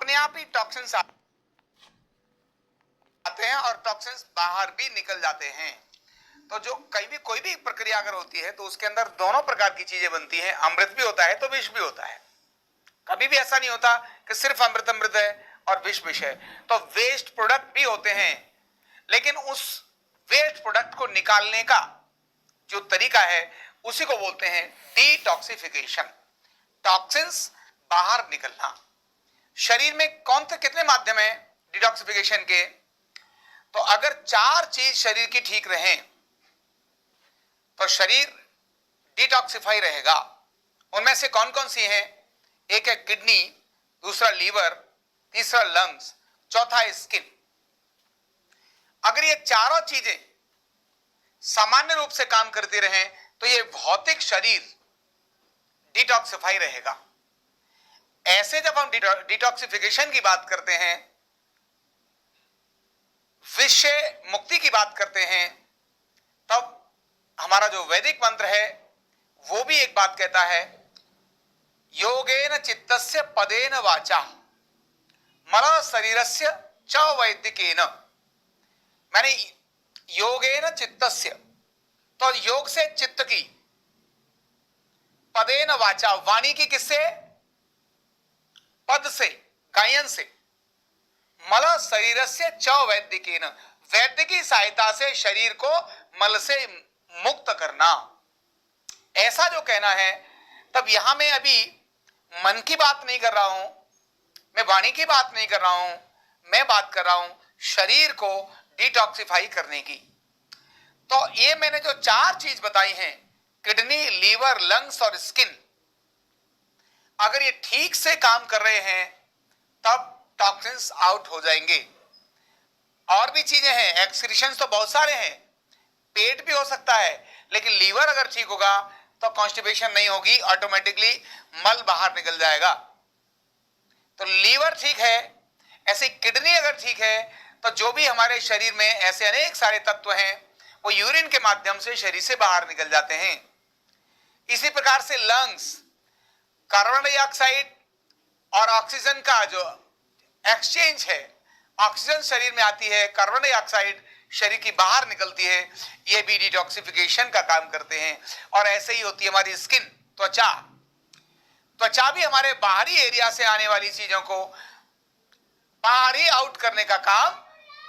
अपने आप ही टॉक्सिन्स आते हैं और टॉक्सिन्स बाहर भी निकल जाते हैं। तो जो कोई भी प्रक्रिया अगर होती है तो उसके अंदर दोनों प्रकार की चीजें बनती हैं, अमृत भी होता है तो विष भी होता है। कभी भी ऐसा नहीं होता कि सिर्फ अमृत अमृत है और विष विष है। तो वेस्ट प्रोडक्ट भी होते हैं, लेकिन उस वेस्ट प्रोडक्ट को निकालने का जो तरीका है उसी को बोलते हैं डिटॉक्सिफिकेशन। टॉक्सिन्स बाहर निकलना। शरीर में कौन से कितने माध्यम हैं डिटॉक्सिफिकेशन के? तो अगर 4 चीज शरीर की ठीक रहें तो शरीर डिटॉक्सिफाई रहेगा। उनमें से कौन कौन सी हैं? एक है किडनी, दूसरा लीवर, तीसरा लंग्स, चौथा है स्किन। अगर ये चारों चीजें सामान्य रूप से काम करती रहें तो ये भौतिक शरीर डिटॉक्सिफाई रहेगा। ऐसे जब हम डिटॉक्सिफिकेशन की बात करते हैं, विषय मुक्ति की बात करते हैं, तब हमारा जो वैदिक मंत्र है वो भी एक बात कहता है, योगेन चित्तस्य पदेन वाचा मल शरीरस्य च वैदिकेन। मैंने योगेन चित्तस्य, तो योग से चित्त की, पदेन वाचा वाणी की, किससे? पद से, गायन से, मल शरीरस्य च वैदिकेन, वैद्य की सहायता से शरीर को मल से मुक्त करना। ऐसा जो कहना है, तब यहां मैं अभी मन की बात नहीं कर रहा हूं, मैं वाणी की बात नहीं कर रहा हूं, मैं बात कर रहा हूं शरीर को डिटॉक्सिफाई करने की। तो ये मैंने जो 4 चीज बताई हैं, किडनी, लीवर, लंग्स और स्किन, अगर ये ठीक से काम कर रहे हैं तब टॉक्सिन्स आउट हो जाएंगे। और भी चीजें हैं, एक्सक्रीशंस तो बहुत सारे हैं, पेट भी हो सकता है, लेकिन लीवर अगर ठीक होगा तो कॉन्स्टिपेशन नहीं होगी, ऑटोमेटिकली मल बाहर निकल जाएगा। तो लीवर ठीक है, ऐसे किडनी अगर ठीक है, तो जो भी हमारे शरीर में ऐसे अनेक सारे तत्व हैं वो यूरिन के माध्यम से शरीर से बाहर निकल जाते हैं। इसी प्रकार से लंग्स, कार्बन डाइऑक्साइड और ऑक्सीजन का जो एक्सचेंज है, ऑक्सीजन शरीर में आती है, कार्बन डाइऑक्साइड शरीर की बाहर निकलती है, ये भी डिटॉक्सिफिकेशन का काम करते हैं। और ऐसे ही होती है हमारी स्किन, त्वचा। त्वचा भी हमारे बाहरी एरिया से आने वाली चीजों को बाहरी आउट करने का काम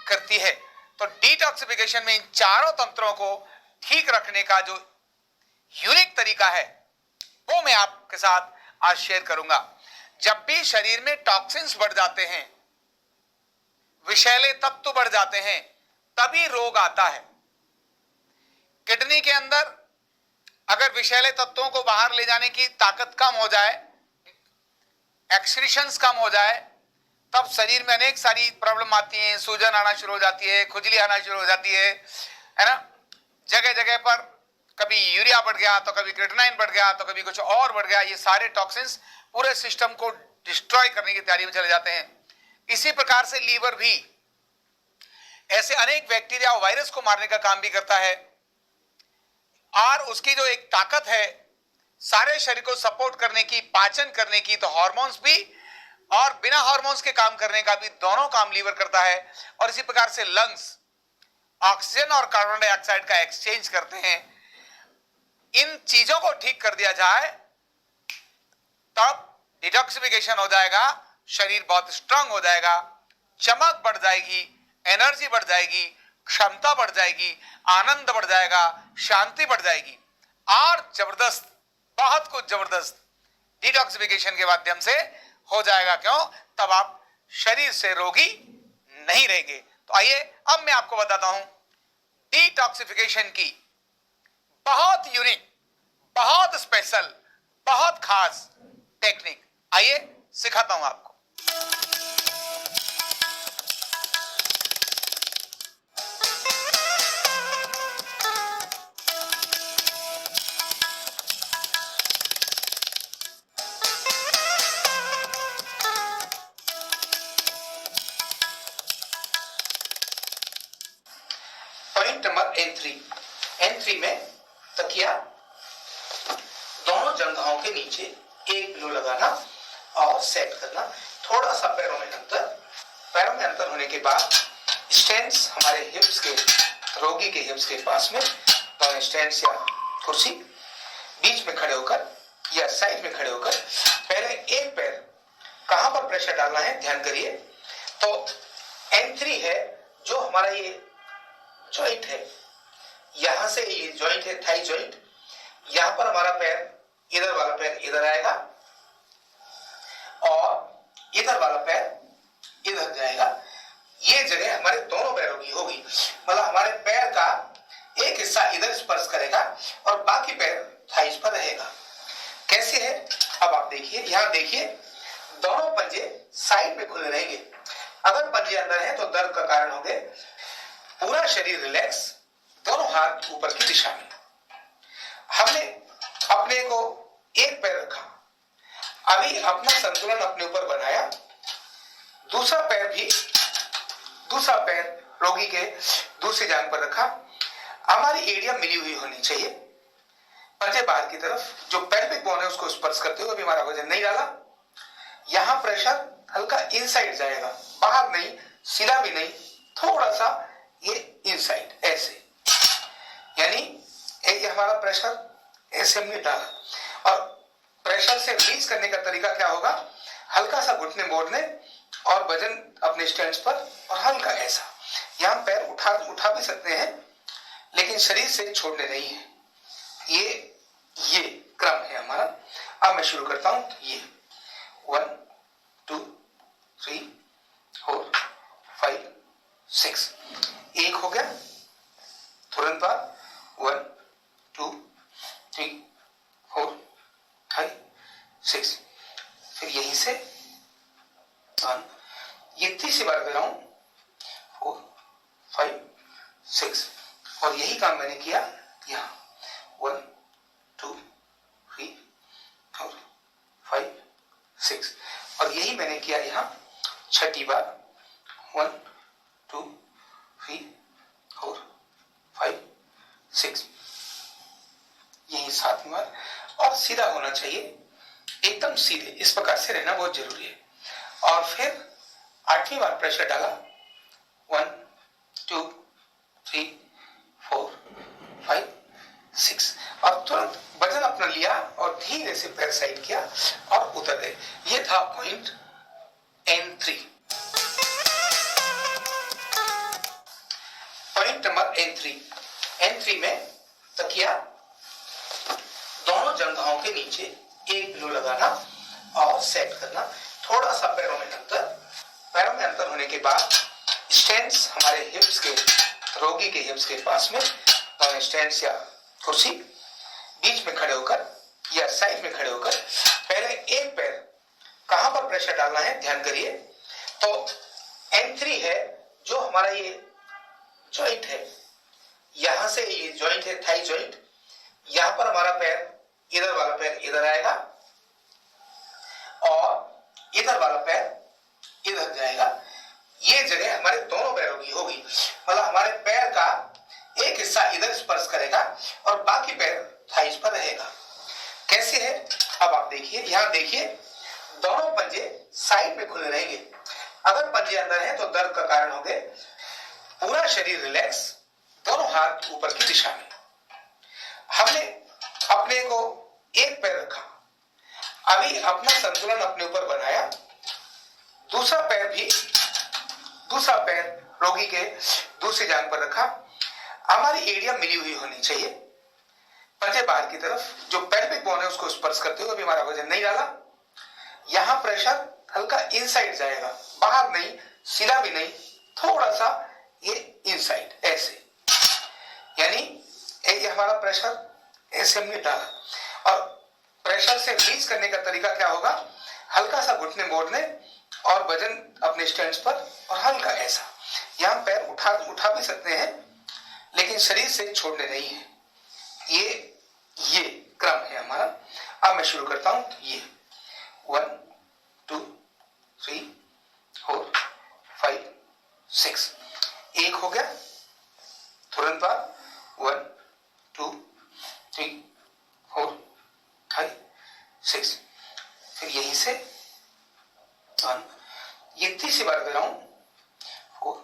करती है। तो डिटॉक्सिफिकेशन में इन चारों तंत्रों को ठीक रखने का जो यूनिक तरीका है वो मैं आपके साथ आज शेयर करूंगा। जब भी शरीर में टॉक्सिन्स बढ़ जाते हैं, विषैले तत्व बढ़ जाते हैं, तभी रोग आता है। किडनी के अंदर अगर विषैले तत्वों को बाहर ले जाने की ताकत कम हो जाए, एक्सक्रीशंस कम हो जाए, तब शरीर में अनेक सारी प्रॉब्लम आती हैं, सूजन आना शुरू हो जाती है, खुजली आना शुरू हो जाती है ना। जगह जगह पर कभी यूरिया बढ़ गया तो कभी क्रिएटिनिन बढ़ गया तो कभी कुछ और बढ़ गया। ये सारे टॉक्सिन्स पूरे सिस्टम को डिस्ट्रॉय करने की तैयारी में चले जाते हैं। इसी प्रकार से लीवर भी ऐसे अनेक बैक्टीरिया और वायरस को मारने का काम भी करता है। और उसकी जो एक ताकत है सारे शरीर को सपोर्ट करने की, पाचन करने की, तो हार्मोन्स भी और बिना हार्मोन्स के काम करने का भी दोनों काम लीवर करता है। और इसी प्रकार से लंग्स ऑक्सीजन और कार्बन डाइऑक्साइड का एक्सचेंज करते हैं। इन चीजों को ठीक कर दिया जाए तब डिटॉक्सिफिकेशन हो जाएगा, शरीर बहुत स्ट्रांग हो जाएगा, चमक बढ़ जाएगी, एनर्जी बढ़ जाएगी, क्षमता बढ़ जाएगी, आनंद बढ़ जाएगा, शांति बढ़ जाएगी और जबरदस्त, बहुत कुछ जबरदस्त डिटॉक्सिफिकेशन के माध्यम से हो जाएगा। क्यों? तब आप शरीर से रोगी नहीं रहेंगे। तो आइए अब मैं आपको बताता हूं डिटॉक्सिफिकेशन की बहुत यूनिक, बहुत स्पेशल, बहुत खास टेक्निक। आइए सिखाता हूं आपको। पॉइंट नंबर N3 में तकिया दोनों जंघाओं के नीचे एक पिलो लगाना और सेट करना। थोड़ा सा पैरों में अंतर होने के बाद स्टैंड्स हमारे हिप्स के, रोगी के हिप्स के पास में, दोनों स्टैंड्स या कुर्सी बीच में खड़े होकर या साइड में खड़े होकर पहले एक पैर कहां पर प्रेशर डालना है ध्यान करिए। तो N3 है जो हमारा ये जॉइंट है, यहां से ये जॉइंट है थाई जॉइंट, यहां पर हमारा पैर, इधर वाला पैर इधर आएगा और इधर वाला पैर इधर जाएगा। ये जगह हमारे दोनों पैरों की होगी, मतलब हमारे पैर का एक हिस्सा इधर स्पर्श करेगा और बाकी पैर थाइस पर रहेगा। कैसे है अब आप देखिए, यहां देखिए दोनों पंजे साइड में खुले रहेंगे। अगर पंजे अंदर है तो दर्द का कारण होंगे। पूरा शरीर रिलैक्स, दोनों हाथ ऊपर की दिशा में। हमने अपने को एक पैर रखा, अभी अपना संतुलन अपने ऊपर बनाया, दूसरा पैर रोगी के दूसरी जांघ पर रखा। हमारी एरिया मिली हुई होनी चाहिए, पंजे बाहर की तरफ, जो पेल्विक बोन है उसको स्पर्श करते हुए अभी हमारा वजन नहीं डाला। यहां प्रेशर हल्का इनसाइड जाएगा, बाहर नहीं, सीधा भी नहीं, थोड़ा सा ये इनसाइड ऐसे, यानी ये हमारा प्रेशर ऐसे हमने डाला। और प्रेशर से रिलीज करने का तरीका क्या होगा, हल्का सा घुटने मोड़ने और वजन अपने स्टैंड्स पर और हल्का ऐसा। यहां पैर उठा भी सकते हैं लेकिन शरीर से छोड़ने नहीं है। ये क्रम है हमारा। अब मैं शुरू करता हूं। ये 1 2 3 4 5 6 एक हो गया, तुरंत बाद 1 2 3 4 5 6, फिर यहीं से 1, ये तीसरी बार कर रहा हूं 4 5 6, और यही काम मैंने किया यहां 1 2 3 4 5 6, और यही मैंने किया यहां छठी बार 1 2 3 4 5 6, यही सातवीं बार। और सीधा होना चाहिए, एकदम सीधे, इस प्रकार से रहना बहुत जरूरी है। और फिर आठवीं बार प्रेशर डाला 1 2 3 4 5 6, और तुरंत वजन अपना लिया और धीरे से पैर साइड किया और उतर गए। ये था point N3। Point number N3 में तकिया दोनों जंघाओं के नीचे एक पिलो लगाना और सेट करना। थोड़ा सा पैरों में अंतर होने के बाद स्टैंड्स हमारे हिप्स के, रोगी के हिप्स के पास में, दोनों स्टैंड्स या कुर्सी बीच में खड़े होकर या साइड में खड़े होकर पहले एक पैर कहां पर प्रेशर डालना है ध्यान करिए। तो N3 है जो हमारा ये जॉइंट है, यहां से ये जॉइंट है थाई जॉइंट, यहां पर हमारा पैर, इधर वाला पैर इधर आएगा और इधर वाला पैर इधर जाएगा। ये जगह हमारे दोनों पैरों की होगी, मतलब हमारे पैर का एक हिस्सा इधर स्पर्श करेगा और बाकी पैर थाइस पर रहेगा। कैसे है अब आप देखिए, यहां देखिए दोनों पंजे साइड में खुले रहेंगे। अगर पंजे अंदर है तो दर्द का कारण होंगे। पूरा शरीर रिलैक्स, दोनों हाथ ऊपर की दिशा में। हमने अपने को एक पैर रखा, अभी अपना संतुलन अपने ऊपर बनाया, दूसरा पैर रोगी के दूसरी जांघ पर रखा। हमारी एरिया मिली हुई होनी चाहिए, पंजे बाहर की तरफ, जो पेल्विक बोन है उसको स्पर्श करते हुए अभी हमारा वजन नहीं डाला। यहां प्रेशर हल्का इनसाइड जाएगा, बाहर नहीं, सीधा भी नहीं, थोड़ा सा ये इनसाइड ऐसे, यानी ये हमारा प्रेशर ऐसे हमने डाला। और प्रेशर से रिलीज करने का तरीका क्या होगा, हल्का सा घुटने मोड़ने और वजन अपने स्टैंड्स पर और हल्का ऐसा। यहां पैर उठा भी सकते हैं लेकिन शरीर से छोड़ने नहीं है। ये क्रम है हमारा। अब मैं शुरू करता हूं। ये 1 2 3 4 5 6 एक हो गया, तुरंत बाद 1 2 3 4 5 6, फिर यहीं से 1, ये तीसरी बार दे रहा हूं, 4,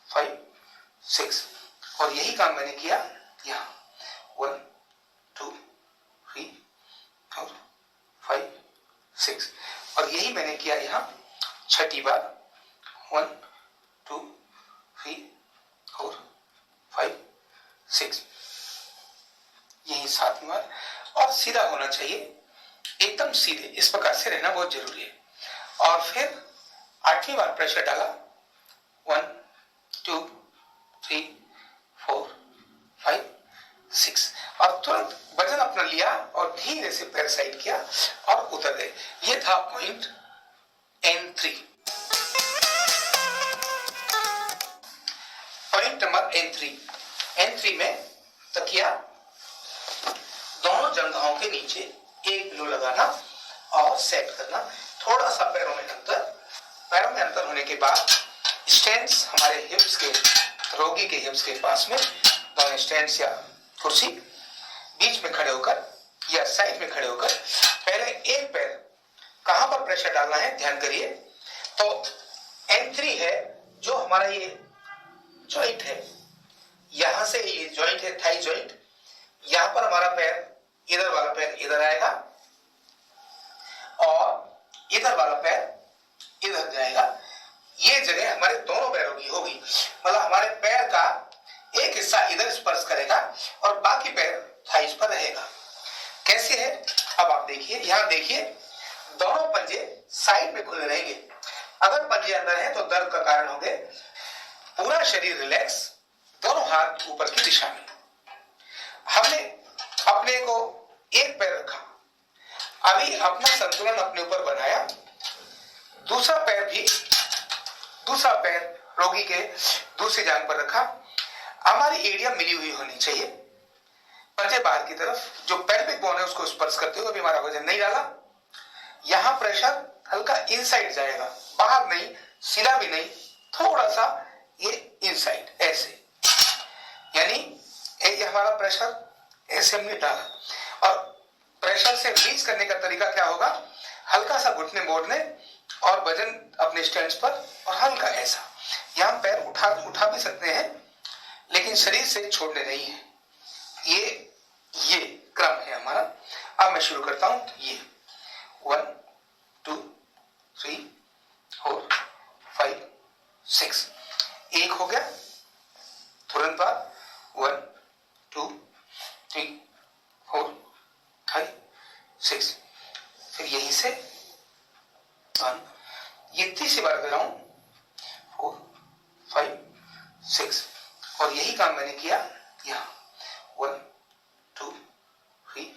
5, 6, और यही काम मैंने किया यहां, 1, 2, 3, 4, 5, 6, और यही मैंने किया यहां छठी बार, 1, 2, 3, 4, 5, 6, यही सातवीं बार, और सीधा होना चाहिए, एकदम सीधे, इस प्रकार से रहना बहुत जरूरी है। और फिर आठवीं बार प्रेशर डाला, 1, 2, 3, 4, 5, 6, और तुरंत वजन अपना लिया और धीरे से पैर साइड किया और उतर गए। ये था point N3। Point number N3 में तकिया दोनों जंघाओं के नीचे एक पिलो लगाना और सेट करना, थोड़ा सा पैरों में अंतर होने के बाद स्टैंड्स हमारे हिप्स के, रोगी के हिप्स के पास में दोनों स्टैंड्स या कुर्सी, बीच में खड़े होकर या साइड में खड़े होकर पहले एक पैर कहां पर प्रेशर डालना है ध्यान करिए। तो N3 है जो हमारा ये जॉइंट है, यहां से ये जॉइंट है थाई जॉइंट, यहां पर हमारा पैर, इधर वाला पैर इधर आएगा और इधर वाला पैर इधर जाएगा। ये जगह हमारे दोनों पैरों की होगी, मतलब हमारे पैर का एक हिस्सा इधर स्पर्श करेगा और बाकी पैर थाइस पर रहेगा। कैसे है अब आप देखिए, यहां देखिए दोनों पंजे साइड में खुले रहेंगे। अगर पंजे अंदर है तो दर्द का कारण होंगे। पूरा शरीर रिलैक्स, दोनों हाथ ऊपर की दिशा में। हमने अपने को एक पैर रखा, अभी अपना संतुलन अपने ऊपर बनाया, दूसरा पैर रोगी के दूसरी जांघ पर रखा। हमारी एरिया मिली हुई होनी चाहिए, पंजे बाहर की तरफ, जो पेल्विक बोन है उसको स्पर्श करते हुए अभी हमारा वजन नहीं डाला। यहां प्रेशर हल्का इनसाइड जाएगा, बाहर नहीं, सीधा भी नहीं, थोड़ा सा ये इनसाइड ऐसे, यानी ये हमारा प्रेशर ऐसे हमने डाला। और प्रेशर से रिलीज करने का तरीका क्या होगा, हल्का सा घुटने मोड़ने और वजन अपने स्टैंड्स पर, और हल्का ऐसा, यहां पैर उठा भी सकते हैं लेकिन शरीर से छोड़ने नहीं है। ये क्रम है हमारा। अब मैं शुरू करता हूं, ये 1, 2, 3, 4, 5, 6, एक हो गया, तुरंत बाद 1, 2, 3, 4, 5, 6, फिर यहीं से 1, ये तीसरी बार दे रहा हूं, 4, 5, 6, और यही काम मैंने किया यहां, 1, 2, 3,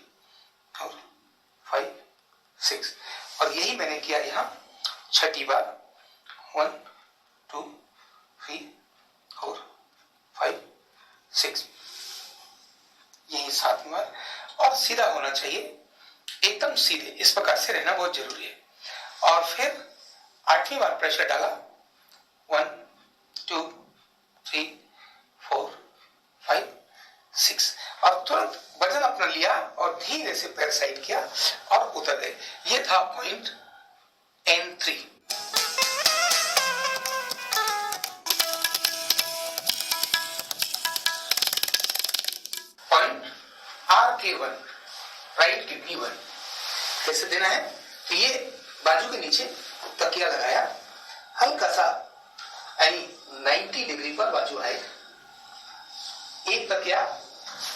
4, 5, 6, और यही मैंने किया यहां छठी बार, 1, 2, 3, 4, 5, 6, यही सातवीं बार, और सीधा होना चाहिए, एकदम सीधे, इस प्रकार से रहना बहुत जरूरी है। और फिर आठवीं बार प्रेशर डाला, 1, 2, 3, 4, 5, 6, और तुरंत वजन अपना लिया और धीरे से पैर साइड किया और उतर गए। ये था point N3। Point RK1, right kidney 1, कैसे देना है, तो ये बाजू के नीचे तकिया लगाया, हल्का सा यानी 90 डिग्री पर बाजू आए, एक तकिया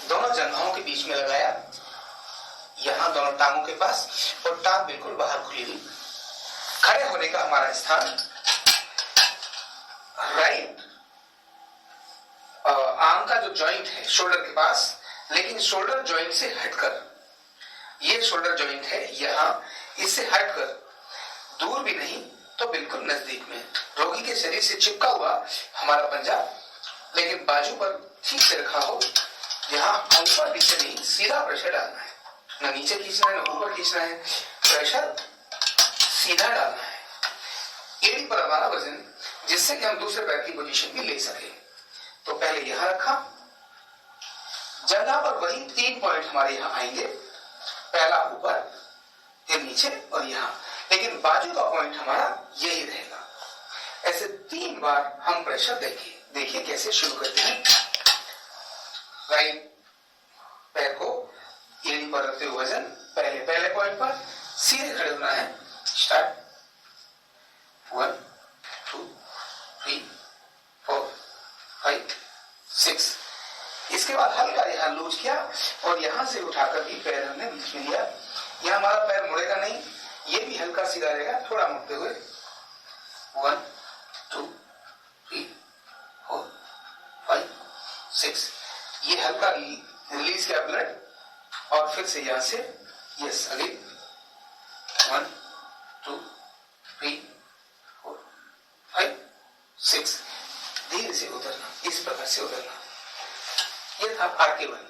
दोनों जंघाओं के बीच में लगाया, यहां दोनों टांगों के पास, और टांग बिल्कुल बाहर खुली हुई। खड़े होने का हमारा स्थान राइट आर्म का जो जॉइंट है शोल्डर के पास, लेकिन शोल्डर जॉइंट से हटकर, ये शोल्डर जॉइंट है यहां, इससे हटकर, दूर भी नहीं तो बिल्कुल नजदीक में, रोगी के शरीर से चिपका हुआ हमारा पंजा, लेकिन बाजू पर ठीक से रखा हो। यहां ऊपर नीचे नहीं, सीधा प्रेशर डालना है, ना नीचे खींचना है ना ऊपर खींचना है, प्रेशर सीधा डालना है एड़ी पर हमारा वजन, जिससे कि हम दूसरे पैर की पोजीशन भी ले सके। तो पहले यहां रखा, जगह पर वही 3 पॉइंट हमारे यहां आएंगे, पहला ऊपर, फिर नीचे और यहां। लेकिन बाजू का पॉइंट हमारा यही रहेगा। ऐसे 3 बार हम प्रेशर देंगे। देखिए कैसे शुरू करते हैं। राइट पैर को एड़ी पर रखते हुए वजन पहले पॉइंट पर सीधे खड़े होना है। स्टार्ट 1 2 3 4 5 6। इसके बाद हल्का यहाँ लूज किया और यहां से उठाकर भी पैर हमने बीच में लिया। यहाँ हमारा पैर मुड़ेगा नहीं, ये भी हल्का सीधा रहेगा, थोड़ा मुड़ते हुए 1 2 3 4 5 6। ये हल्का रिलीज किया ब्लड और फिर से यहां से यस अगेन 1 2 3 4 5 6। धीरे से उतरना, इस प्रकार से उतरना। ये था RK1।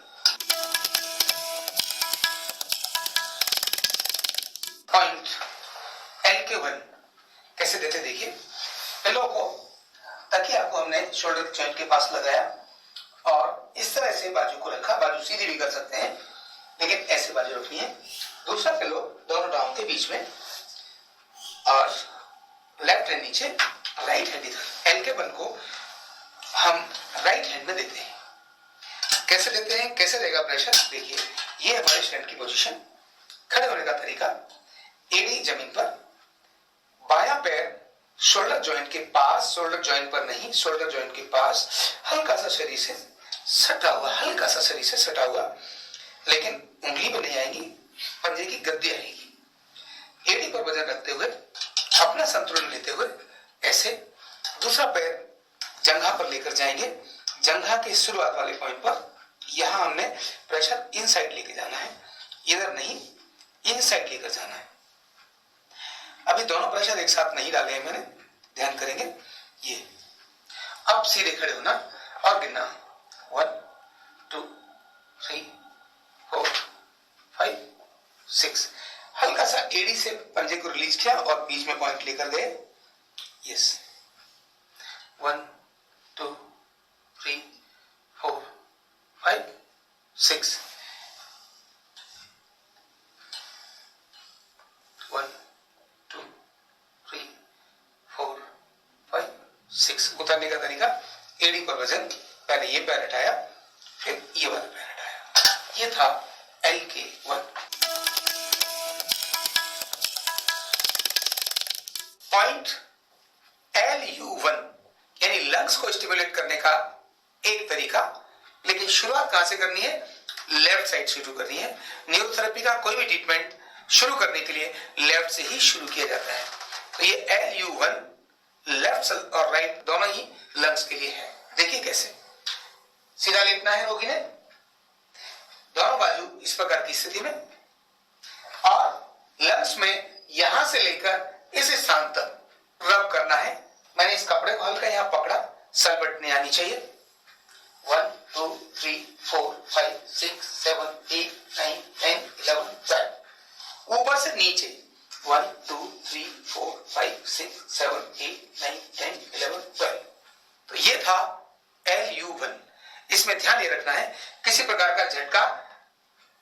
पॉइंट LK1 कैसे देते देखिए। पिलो को तकिया को हमने शोल्डर जॉइंट के पास लगाया और इस तरह से बाजू को रखा। बाजू सीधी भी कर सकते हैं लेकिन ऐसे बाजू रखनी है। दूसरा पिलो दोनों डाउन के बीच में और लेफ्ट हैंड नीचे, राइट हैंड इधर। LK1 को हम राइट हैंड में देते हैं। कैसे देते हैं, कैसे रहेगा प्रेशर देखिए। ये हमारे स्टैंड की पोजीशन। खड़े होने का तरीका, एड़ी जमीन पर, बायां पैर शोल्डर जॉइंट के पास, शोल्डर जॉइंट पर नहीं, शोल्डर जॉइंट के पास हल्का सा शरीर से सटा हुआ, हल्का सा शरीर से सटा हुआ, लेकिन उंगली पर नहीं आएगी, पंजे की गद्दी आएगी। एड़ी पर वजन रखते हुए अपना संतुलन लेते हुए ऐसे दूसरा पैर जंघा पर लेकर जाएंगे। जंघा के शुरुआत वाले पॉइंट पर यहां हमने प्रेशर इनसाइड लेके जाना है, इधर नहीं, इनसाइड लेकर जाना है। अभी दोनों प्रेशर एक साथ नहीं डाले हैं मैंने, ध्यान करेंगे। ये अब सीधे खड़े होना और गिनना 1 2 3 4 5 6। हल्का सा एड़ी से पंजे को रिलीज किया और बीच में पॉइंट लेकर गए। यस 1 2 3 4 5 6। 1 2 3 4 5 6। उतरने का तरीका, एड़ी पर वजन, पहले ये पैर हटाया फिर ये वाला पैर हटाया। ये था LK1। पॉइंट LU1 यानी लंग्स को स्टिमुलेट करने का एक तरीका, लेकिन शुरुआत कहां से करनी है, लेफ्ट साइड से शुरू करनी है। न्यूरोथेरेपी का कोई भी ट्रीटमेंट शुरू करने के लिए लेफ्ट से ही शुरू किया जाता है। तो ये LU1 लेफ्ट और राइट दोनों ही लंग्स के लिए है। देखिए कैसे। सीधा लेटना है रोगी ने, दोनों बाजू इस प्रकार की स्थिति में, और लंग्स में यहां से लेकर इस स्थान तक रब करना है। मैंने इस कपड़े को हल्का यहां पकड़ा, सलबटने आनी चाहिए। 1 2 3 4 5 6 7 8 9 10 11 12। ऊपर से नीचे 1 2 3 4 5 6 7 8 9 10 11 12। तो ये था LU1। इसमें ध्यान ये रखना है किसी प्रकार का झटका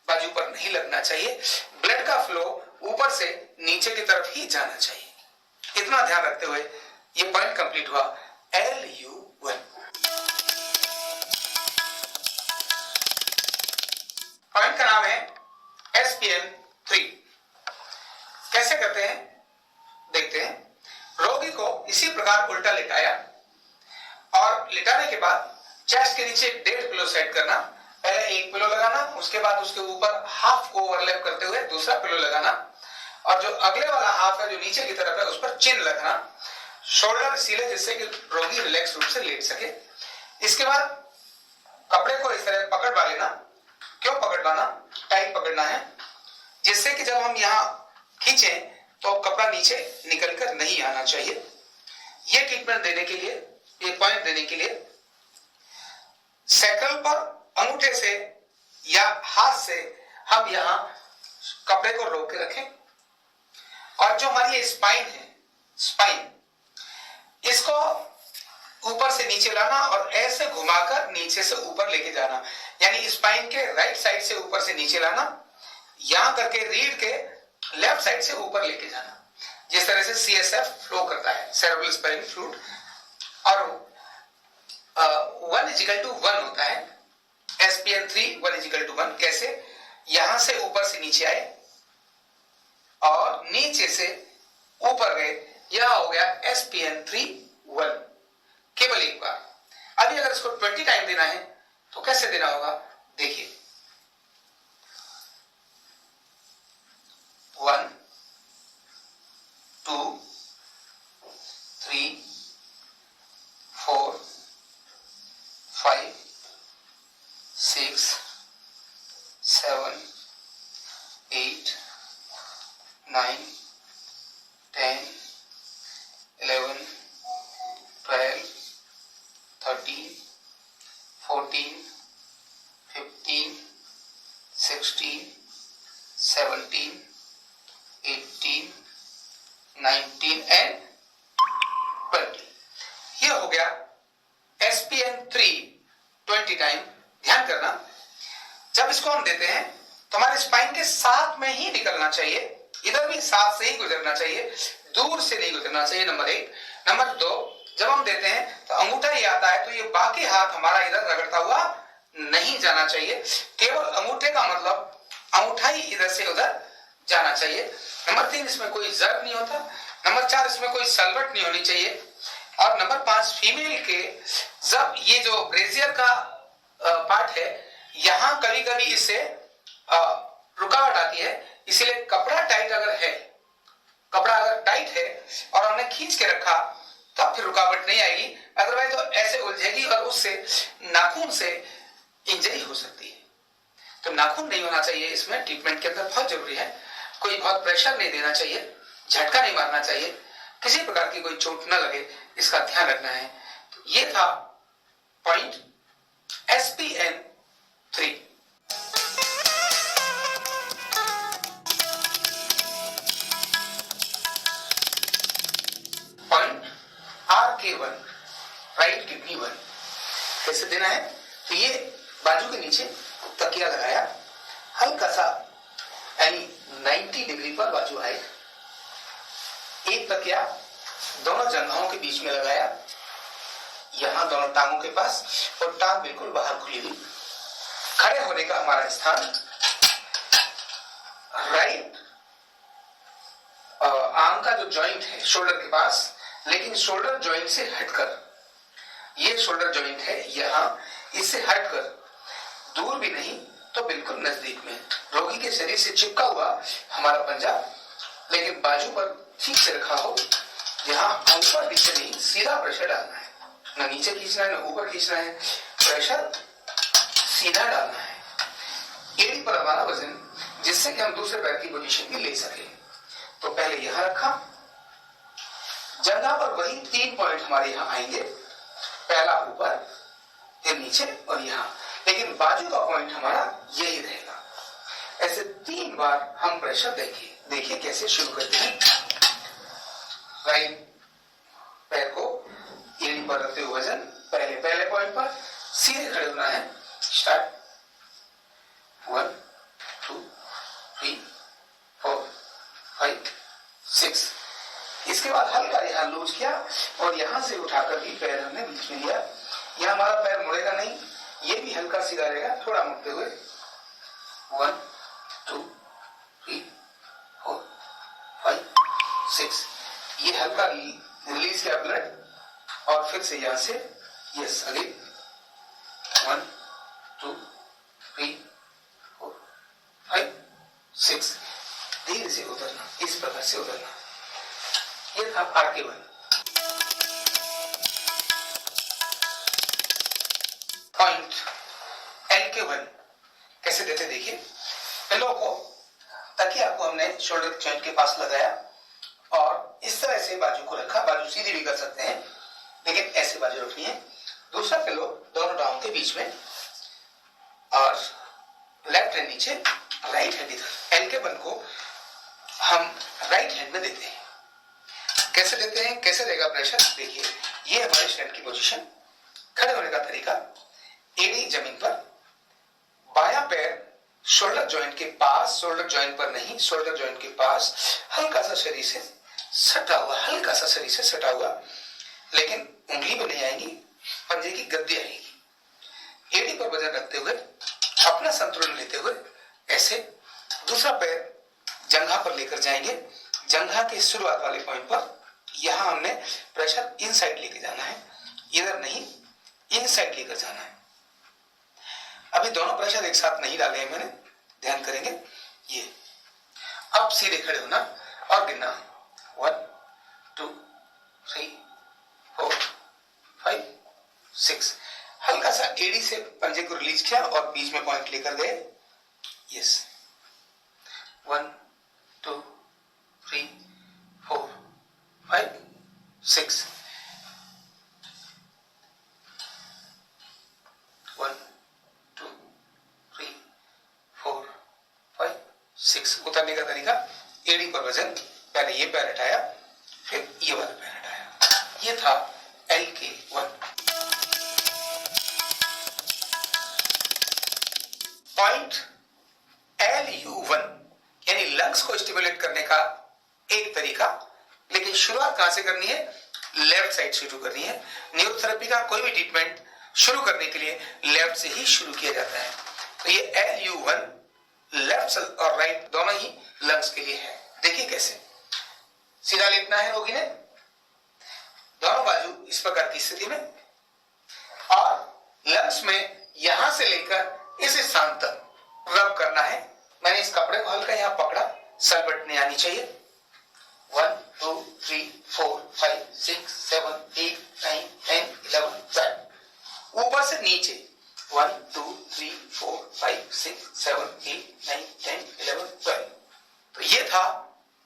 बाजू पर नहीं लगना चाहिए। ब्लड का फ्लो ऊपर से नीचे की तरफ ही जाना चाहिए। इतना ध्यान रखते हुए ये पॉइंट कंप्लीट हुआ LU1। पॉइंट का नाम है SPN3। कैसे करते हैं देखते हैं। रोगी को इसी प्रकार उल्टा लेटाया और लिटाने के बाद चेस्ट के नीचे 1.5 पिलो सेट करना। पहले एक पिलो लगाना, उसके बाद उसके ऊपर हाफ को ओवरलैप करते हुए दूसरा पिलो लगाना, और जो अगले वाला हाफ है जो नीचे की तरफ है उस पर चिन रखना, शोल्डर सीले, जिससे कि रोगी रिलैक्स रूप से लेट सके। इसके बाद कपड़े को इस तरह पकड़वा लेना। क्यों पकड़वाना, टाइट पकड़ना है, जिससे कि जब हम यहाँ खींचें तो कपड़ा नीचे निकलकर नहीं आना चाहिए। ये ट्रीटमेंट देने के लिए, ये पॉइंट देने के लिए सैकल पर अंगूठे से या हाथ से हम यहाँ कपड़े को रोक के रखें, और जो हमारी ये स्पाइन है, स्पाइन, इसको ऊपर से नीचे लाना और ऐसे घुमाकर नीचे से ऊपर लेके जाना। यानी स्पाइन के राइट साइड से ऊपर से नीचे लाना, यहां करके रीढ़ के लेफ्ट साइड से ऊपर लेके जाना। जिस तरह से CSF फ्लो करता है, सेरेब्रल स्पाइनल फ्लूइड, और 1:1 होता है, SPN3 1:1। कैसे? यहां से ऊपर से नीचे आए और नीचे से ऊपर गए, यह हो गया SPN3:1, केवल एक बार। अभी अगर इसको 20 टाइम देना है तो कैसे देना होगा, देखिए 1 2 3 4 5 6 7 8 9 10 11 12 13 14 15 16 17 18 19 एंड 20। यह हो गया SPN3 20 टाइम। ध्यान करना, जब इसको हम देते हैं तो हमारे स्पाइन के साथ में ही निकलना चाहिए, इधर भी साथ से ही गुजरना चाहिए, दूर से नहीं गुजरना चाहिए, नंबर 1। नंबर 2, जब हम देते हैं तो अंगूठा ये आता है तो ये बाकी हाथ हमारा इधर रगड़ता हुआ नहीं जाना चाहिए, केवल अंगूठे का मतलब अंगूठा ही इधर से उधर जाना चाहिए। नंबर 3, इसमें कोई जर्ब नहीं होता। नंबर 4, इसमें कोई सलवट नहीं होनी चाहिए। और नंबर 5, फीमेल के जब ये जो ब्रेजियर का पार्ट है, यहां कभी कभी इससे रुकावट आती है, इसीलिए कपड़ा टाइट अगर है, कपड़ा अगर टाइट है और हमने खींच के रखा तब फिर रुकावट नहीं आएगी, अदरवाइज तो ऐसे उलझेगी और उससे नाखून से इंजरी हो सकती है। तो नाखून नहीं होना चाहिए इसमें, ट्रीटमेंट के अंदर बहुत जरूरी है। कोई बहुत प्रेशर नहीं देना चाहिए, झटका नहीं मारना चाहिए, किसी प्रकार की कोई चोट न लगे, इसका ध्यान रखना है। तो ये था point SPN3। Point RK1, right kidney 1। कैसे देना है, तो ये बाजू के नीचे तकिया लगाया, हल्का सा यानी 90 डिग्री पर बाजू आए, एक तकिया दोनों जंघों के बीच में लगाया, यहां दोनों टांगों के पास, और टांग बिल्कुल बाहर खुली हुई। खड़े होने का हमारा स्थान राइट आर्म का जो जॉइंट है शोल्डर के पास, लेकिन शोल्डर जॉइंट से हटकर, ये शोल्डर जॉइंट है यहां, इससे हटकर, दूर भी नहीं तो बिल्कुल नजदीक में, रोगी के शरीर से चिपका हुआ हमारा पंजा, लेकिन बाजू पर ठीक से रखा हो। यहाँ ऊपर नीचे नहीं, सीधा प्रेशर डालना है, ना नीचे खींचना है ना ऊपर खींचना है, प्रेशर सीधा डालना है एड़ी पर हमारा वजन, जिससे कि हम दूसरे पैर की पोजीशन भी ले सके। तो पहले यहां रखा, जगह पर वही 3 पॉइंट हमारे यहाँ आएंगे, पहला ऊपर, फिर नीचे और यहाँ, लेकिन बाजू का पॉइंट हमारा यही रहेगा। ऐसे 3 बार हम प्रेशर देंगे। देखिए कैसे शुरू करते हैं। राइट पैर को एड़ी पर रखते हुए वजन, पहले पॉइंट पर सीधे खड़े होना है। स्टार्ट 1 2 3 4 5 6। इसके बाद हल्का यहाँ लूज किया और यहां से उठाकर भी पैर हमने बीच में लिया। यह हमारा पैर मुड़ेगा नहीं, ये भी हल्का सीधा रहेगा, थोड़ा मुड़ते हुए। 1 2 3 4 5 6। ये हल्का रिलीज किया ब्लड और फिर से यहां से यस अगेन 1 2 3 4 5 6। धीरे से उतरना, इस प्रकार से उतरना। ये था RK1। पॉइंट LK1 कैसे देते देखिए। पिलो को, तकिया को हमने शोल्डर जॉइंट के पास लगाया और इस तरह से बाजू को रखा। बाजू सीधी भी कर सकते हैं, लेकिन ऐसे बाजू रखनी है। दूसरा पिलो दोनों टांगों के बीच में और लेफ्ट हैंड नीचे, राइट हैंड इधर। LK1 को हम राइट हैंड में देते हैं। कैसे देते हैं, कैसे देगा प्रेशर देखिए। ये हमारे स्टैंड की पोजीशन। खड़े होने का तरीका, एड़ी जमीन पर, बायां पैर शोल्डर जॉइंट के पास, शोल्डर जॉइंट पर नहीं, शोल्डर जॉइंट के पास, हल्का सा शरीर से सटा हुआ, हल्का सा शरीर से सटा हुआ, लेकिन उंगली पे नहीं आएगी, पंजे की गद्दी आएगी। एड़ी पर वजन रखते हुए अपना संतुलन लेते हुए ऐसे दूसरा पैर जंघा पर लेकर जाएंगे। जंघा के शुरुआत वाले पॉइंट पर यहां हमने प्रेशर इन साइड लेके जाना है, इधर नहीं, इन साइड लेकर जाना है। अभी दोनों प्रेशर एक साथ नहीं डाले हैं मैंने, ध्यान करेंगे। ये अब सीधे खड़े होना और गिनना 1 2 3 4 5 6। हल्का सा एड़ी से पंजे को रिलीज किया और बीच में पॉइंट लेकर गए। यस 1 2 3 4 5 6। 1 2 3 4 5 6। उतरने का तरीका, एड़ी पर वजन, पहले ये पैर हटाया, फिर ये वाला पैर हटाया। ये था LK1। पॉइंट LU1 यानी लंग्स को स्टिमुलेट करने का एक तरीका, लेकिन शुरुआत कहां से करनी है? लेफ्ट साइड से शुरू करनी है। न्यूरोथेरेपी का कोई भी ट्रीटमेंट शुरू करने के लिए लेफ्ट से ही शुरू किया जाता है। तो ये LU1 लेफ्ट और राइट दोनों ही लंग्स के लिए है। देखिए कैसे। सीधा लेटना है रोगी ने, दोनों बाजू इस प्रकार की स्थिति में, और लंग्स में यहां से लेकर इस स्थान तक रब करना है। मैंने इस कपड़े को हल्का यहां पकड़ा, सलबट नहीं आनी चाहिए। 1 2 3 4 5 6 7 8 9 10 11 12। ऊपर से नीचे 1 2 3 4 5 6 7 8 9 10 11 12। तो ये था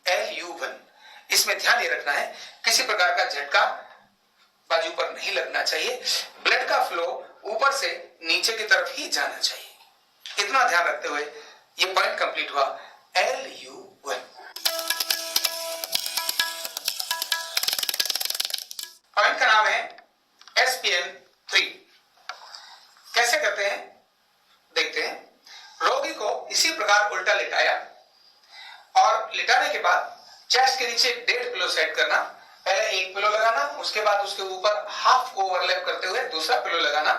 LU1। इसमें ध्यान ये रखना है किसी प्रकार का झटका बाजू पर नहीं लगना चाहिए, ब्लड का फ्लो ऊपर से नीचे की तरफ ही जाना चाहिए। इतना ध्यान रखते हुए ये पॉइंट कंप्लीट हुआ LU1। पॉइंट का नाम है SPN3। कैसे करते हैं देखते हैं। रोगी को इसी प्रकार उल्टा लिटाया और लिटाने के बाद चेस्ट के नीचे 1.5 पिलो सेट करना। पहले एक पिलो लगाना, उसके बाद उसके ऊपर हाफ को ओवरलैप करते हुए दूसरा पिलो लगाना,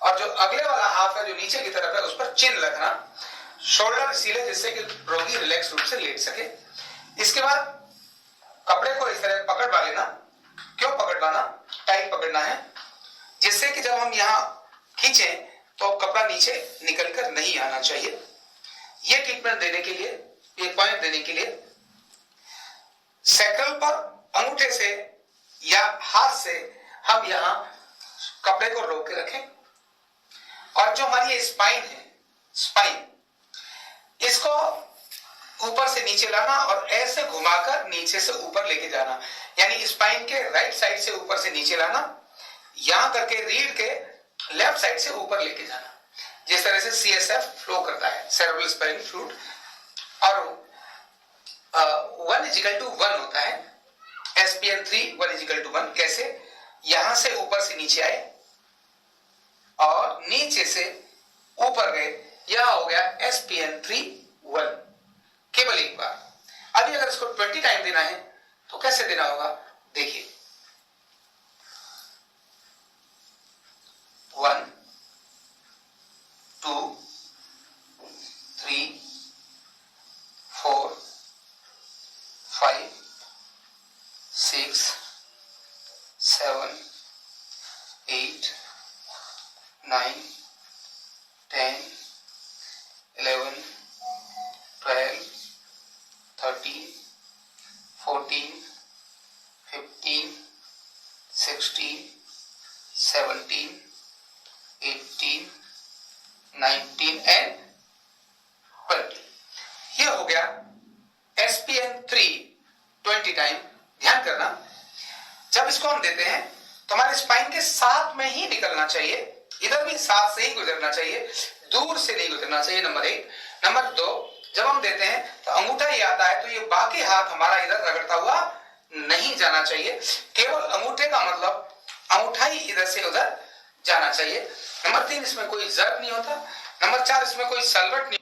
और जो अगले वाला हाफ है जो नीचे की तरफ है उस पर चिन रखना, शोल्डर सीले, जिससे कि रोगी रिलैक्स रूप से लेट सके। इसके बाद कपड़े को इस तरह पकड़वा लेना। क्यों पकड़वाना? टाइट पकड़ना है, जिससे कि जब हम यहाँ खींचे तो कपड़ा नीचे निकलकर नहीं आना चाहिए। ये ट्रीटमेंट देने के लिए, ये पॉइंट देने के लिए सैकल पर अंगूठे से या हाथ से हम यहां कपड़े को रोक के रखें, और जो हमारी ये स्पाइन है, स्पाइन, इसको ऊपर से नीचे लाना और ऐसे घुमाकर नीचे से ऊपर लेके जाना। यानी स्पाइन के राइट साइड से ऊपर से नीचे लाना, यहां करके रीढ़ के लेफ्ट साइड से ऊपर लेके जाना, जिस तरह से CSF फ्लो करता है, सेरेब्रल स्पाइनल फ्लूइड। और 1:1 होता है SPN3। 1:1 कैसे? यहां से ऊपर से नीचे आए और नीचे से ऊपर गए, यह हो गया SPN3:1। केवल एक बार। अभी अगर इसको 20 टाइम देना है तो कैसे देना होगा देखिए। 1 2 3 4 5 6 7 8 9 10 11 12 13 14 15 16 17 18 19 एंड 20। ये हो गया SPN3 20 टाइम। ध्यान करना, जब इसको हम देते हैं तो हमारे स्पाइन के साथ में ही निकलना चाहिए, इधर भी साथ से ही गुजरना चाहिए, दूर से नहीं गुजरना चाहिए। नंबर 1। नंबर 2, जब हम देते हैं तो अंगूठा ही आता है तो ये बाकी हाथ हमारा इधर रगड़ता हुआ नहीं जाना चाहिए। केवल अंगूठे का मतलब अंगूठा ही इधर से उधर जाना चाहिए। नंबर 3, इसमें कोई जर्क नहीं होता। नंबर 4, इसमें कोई सलवट नहीं